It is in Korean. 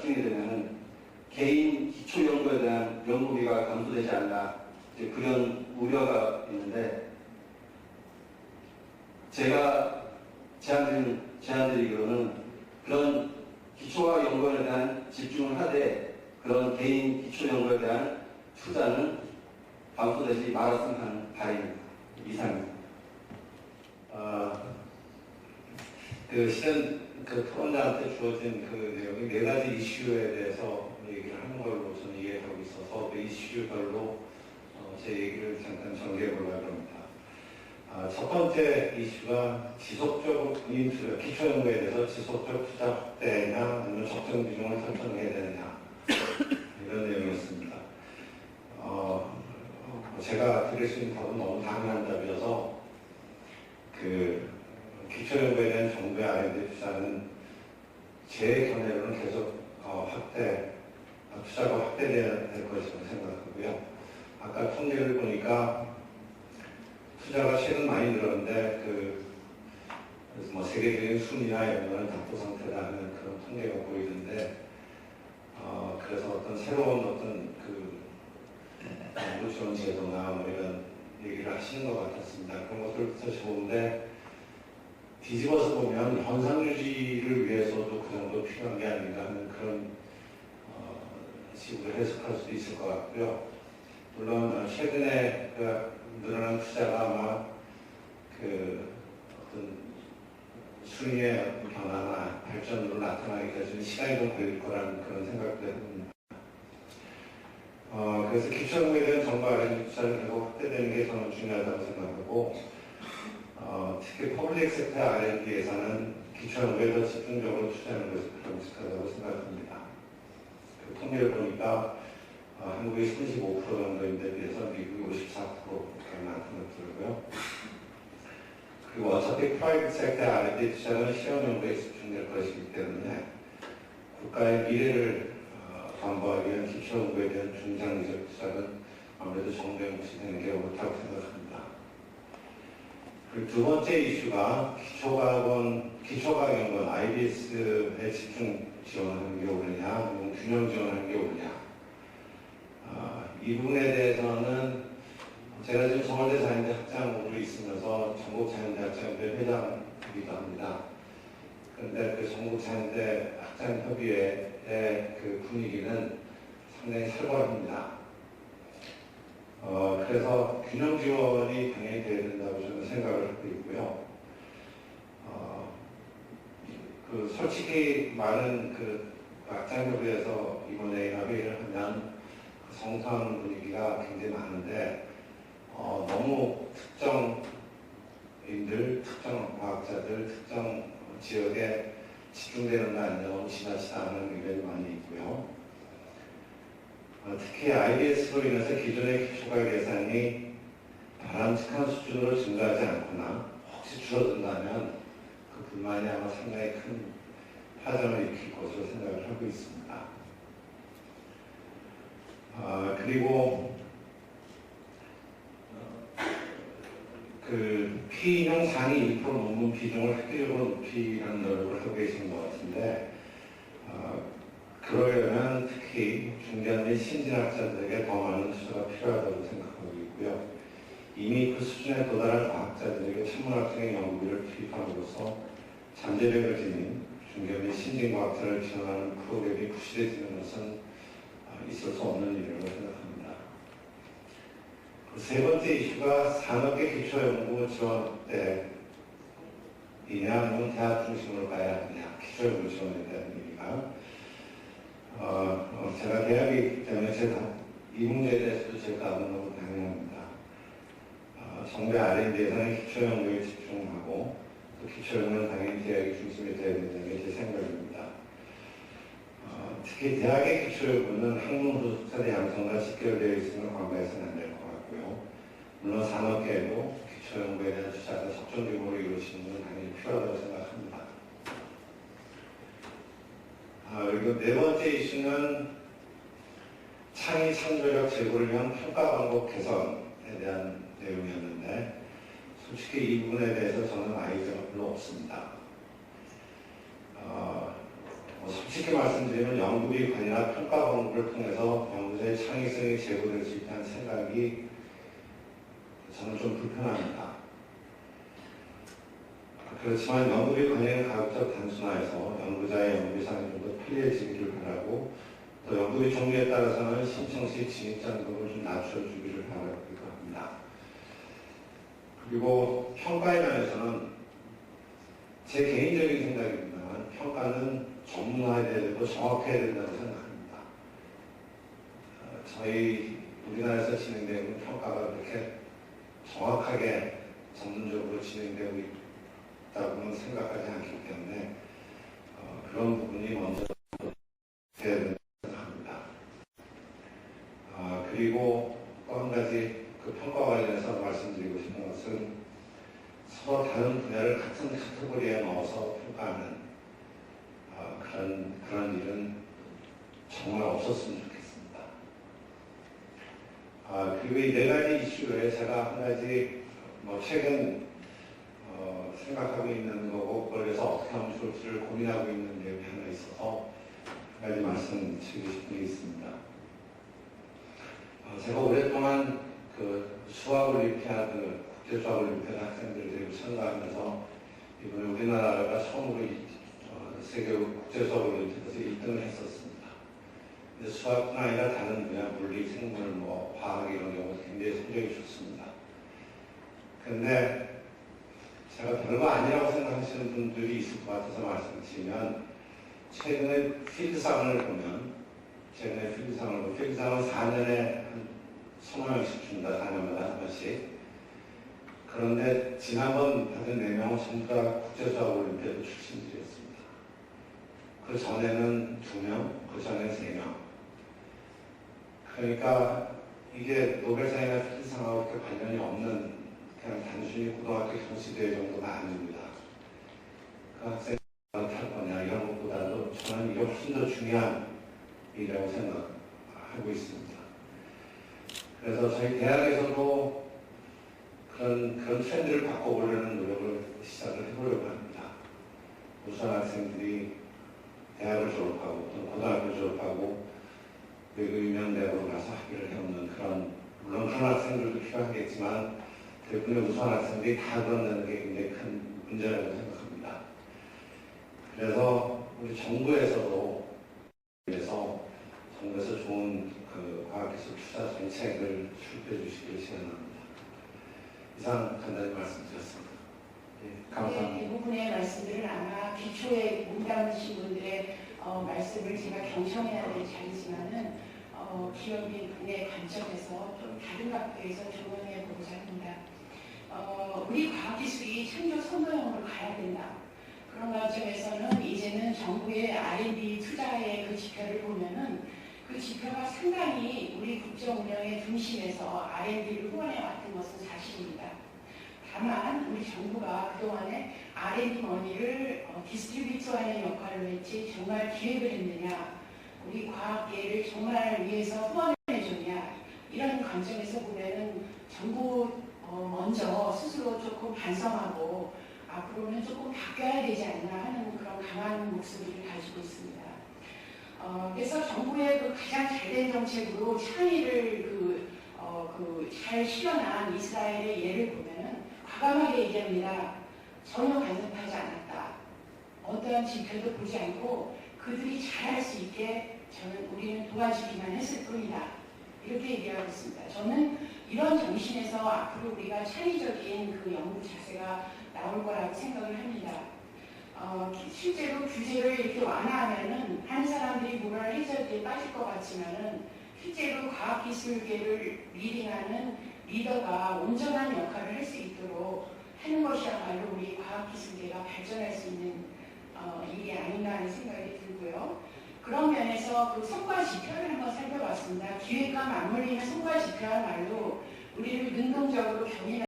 집중이 되면 개인 기초 연구에 대한 연구비가 감소되지 않나 그런 우려가 있는데, 제가 제안드리기로는 그런 기초과학 연구에 대한 집중을 하되 그런 개인 기초 연구에 대한 투자는 감소되지 말았으면 하는 바람입니다. 이상입니다. 실은 토론자한테 주어진 내용이 4가지 이슈에 대해서 얘기를 하는 걸로 저는 이해하고 있어서 그 이슈별로 제 얘기를 잠깐 전개해 보려고 합니다. 첫 번째 이슈가 지속적으로 기초 연구에 대해서 지속적 투자 확대냐 아니면 적정 비중을 설정해야 되느냐 이런 내용이었습니다. 제가 드릴 수 있는 답은 너무 당연한 답이어서 기초 연구에 대한 정부의 R&D 투자는 제 견해로는 계속 투자가 확대돼야 될 것이라고 생각하고요. 아까 통계를 보니까 투자가 최근 많이 늘었는데 세계적인 순위나 이런 거는 답보 상태라는 그런 통계가 보이던데, 그래서 어떤 새로운 정부 지원 제도나 이런 얘기를 하시는 것 같았습니다. 그런 것들부터 좋은데, 뒤집어서 보면 현상 유지를 위해서도 그 정도 필요한 게 아닌가 하는 그런 식으로 해석할 수도 있을 것 같고요. 물론 최근에 늘어난 투자가 아마 어떤 순위의 변화나 발전으로 나타나기까지는 시간이 좀 걸릴 거라는 그런 생각도 해봅니다. 그래서 기초연구에 대한 정부 R&D 투자를 계속 확대되는 게 저는 중요하다고 생각하고, 특히 퍼블릭 섹터 R&D 예산은 기초연구에 더 집중적으로 투자하는 것이 바람직하다고 생각합니다. 통계를 보니까 한국이 35% 정도인데 비해서 미국이 54%가 나타나 들고요. 그리고 어차피 프라이빗 섹터 R&D 투자는 실험 연구에 집중될 것이기 때문에 국가의 미래를 담보하기 위한 기초 연구에 대한 중장기적 투자는 아무래도 정부의 몫이 되는 게 옳다고 생각합니다. 그리고 두 번째 이슈가 기초과학연구원 IBS에 집중 지원하는 게 옳으냐, 아니면 균형 지원하는 게 옳으냐. 이 부분에 대해서는 제가 지금 서울대 자연대 학장으로 있으면서 전국 자연대 학장협회 회장이기도 합니다. 그런데 그 전국 자연대 학장협의회의 분위기는 상당히 살벌합니다. 그래서 균형 지원이 당연히 돼야 된다고 저는 생각을 하고 있고요. 솔직히 많은 학장협의회에서 이번에 합의를 하면 성사하는 분위기가 굉장히 많은데, 너무 특정인들, 특정 과학자들, 특정 지역에 집중되는 거 아니냐, 너무 지나치다는 의견이 많이 있고요. 특히 IBS로 인해서 기존의 기초과학 예산이 바람직한 수준으로 증가하지 않거나 혹시 줄어든다면 그 불만이 아마 상당히 큰 파장을 일으킬 것으로 생각을 하고 있습니다. 그리고 P인용 상위 1% 논문 비중을 획기적으로 높이려는 노력을 하고 계신 것 같은데, 그러려면 특히 중견 및 신진학자들에게 더 많은 투자가 필요하다고 생각하고 있고요. 이미 그 수준에 도달한 과학자들에게 천문학적인 연구비를 투입함으로써 잠재력을 지닌 중견 및 신진과학자를 지원하는 프로그램이 부실해지는 것은 있을 수 없는 일이라고 생각합니다. 세 번째 이슈가 산업계 기초연구 지원 확대이냐, 아니면 대학 중심으로 가야 하느냐, 기초연구 지원에 대한 얘기가. 제가 대학이기 때문에 이 문제에 대해서도 제 답은 너무 당연합니다. 정부의 R&D 예산은 기초연구에 집중하고, 또 기초연구는 당연히 대학이 중심이 되어야 된다는 게 제 생각입니다. 특히 대학의 기초연구는 학문 부속사의 양성과 직결되어 있으면 관과해서는 안 될 것 같고요. 물론 산업계에도 기초연구에 대한 투자가 적정적으로 이루어지는 건 당연히 필요하다고 생각합니다. 그리고 네 번째 이슈는 창의 창조력 제고를 위한 평가 방법 개선에 대한 내용이었는데, 솔직히 이 부분에 대해서 저는 아이디어가 별로 없습니다. 솔직히 말씀드리면 연구비관이나 평가 공부를 통해서 연구자의 창의성이 제고될 수 있다는 생각이 저는 좀 불편합니다. 그렇지만 연구비관리는 가급적 단순화해서 연구자의 연구상이 좀 더 편리해지기를 바라고 또 연구비 종류에 따라서는 신청 시 진입장벽을 좀 낮춰주기를 바라기도 합니다. 그리고 평가에 관해서는 제 개인적인 생각입니다만 평가는 전문화해야 되고 정확해야 된다고 생각합니다. 저희 우리나라에서 진행되고 있는 평가가 그렇게 정확하게 전문적으로 진행되고 있다고는 생각하지 않기 때문에 그런 부분이 먼저 돼야 된다고 생각합니다. 그리고 또 한 가지 그 평가와 관련해서 말씀드리고 싶은 것은 서로 다른 분야를 같은 카테고리에 넣어서 평가하는 그런 일은 정말 없었으면 좋겠습니다. 그리고 이 네 가지 이슈에 제가 한 가지 최근 생각하고 있는 거고 그래서 어떻게 하면 좋을지를 고민하고 있는 내용이 하나 있어서 한 가지 말씀드리고 싶은 게 있습니다. 제가 오랫동안 그 수학올림피아드, 국제수학올림피아드 학생들을 데리고 참가하면서 이번에 우리나라가 처음으로 세계 국제수학올림피아드에서 1등을 했었습니다. 근데 수학뿐 아니라 다른 분야, 물리, 생물, 과학 이런 경우 굉장히 성적이 좋습니다. 근데 제가 별거 아니라고 생각하시는 분들이 있을 것 같아서 말씀드리면 최근에 필드상을 보면 필드상은 4년에 한 20명씩 줍니다. 4년마다 한 번씩. 그런데 지난번 받은 4명은 전부 다 국제수학올림피아드 출신들이었습니다. 그 전에는 2명, 그 전에는 3명. 그러니까 이게 노벨상이나 필드상하고 그렇게 관련이 없는 그냥 단순히 고등학교 경시대회 정도가 아닙니다. 그 학생이 탈 거냐 이런 것보다도 저는 이게 훨씬 더 중요한 일이라고 생각하고 있습니다. 그래서 저희 대학에서도 그런 트렌드를 바꿔보려는 노력을 시작을 해보려고 합니다. 우수한 학생들이 대학을 졸업하고 또 고등학교 졸업하고 외국 유명 대학으로 가서 학위를 해오는 물론 그런 학생들도 필요하겠지만 대부분의 우수한 학생들이 다 그런다는 게 굉장히 큰 문제라고 생각합니다. 그래서 우리 정부에서 좋은 그 과학기술 투자 정책을 수립해 주시기를 제안합니다. 이상 간단히 말씀드렸습니다. 감사합니다. 네, 대부분의 말씀들은 아마 기초에 몸담으신 분들의 말씀을 제가 경청해야 될 자리지만은 기업인의 관점에서 좀 다른 각도에서 조명해 보고자 합니다. 우리 과학기술이 창조 선도형으로 가야 된다. 그런 관점에서는 이제는 정부의 R&D 투자의 그 지표를 보면은 그 지표가 상당히 우리 국정 운영의 중심에서 R&D를 후원해 왔던 것은 사실입니다. 다만 우리 정부가 그동안에 R&D 머니를 디스트리뷰터하는 역할을 했지 정말 기획을 했느냐, 우리 과학계를 정말 위해서 후원을 해줬냐, 이런 관점에서 보면은 정부 먼저 스스로 조금 반성하고 앞으로는 조금 바뀌어야 되지 않나 하는 그런 강한 목소리를 가지고 있습니다. 그래서 정부의 그 가장 잘된 정책으로 창의를 잘 실현한 이스라엘의 예를 보면은 과감하게 얘기합니다. 전혀 간섭하지 않았다. 어떠한 지표도 보지 않고 그들이 잘할 수 있게 우리는 도와주기만 했을 뿐이다. 이렇게 얘기하고 있습니다. 저는 이런 정신에서 앞으로 우리가 창의적인 그 연구 자세가 나올 거라고 생각을 합니다. 실제로 규제를 이렇게 완화하면은 한 사람들이 모랄 해저드에 빠질 것 같지만은 실제로 과학기술계를 리딩하는 리더가 온전한 역할을 할 수 있도록 하는 것이야말로 우리 과학기술계가 발전할 수 있는 일이 아닌가 하는 생각이 들고요. 그런 면에서 그 성과 지표를 한번 살펴봤습니다. 기획과 맞물리는 성과 지표야말로 우리를 능동적으로 경인하게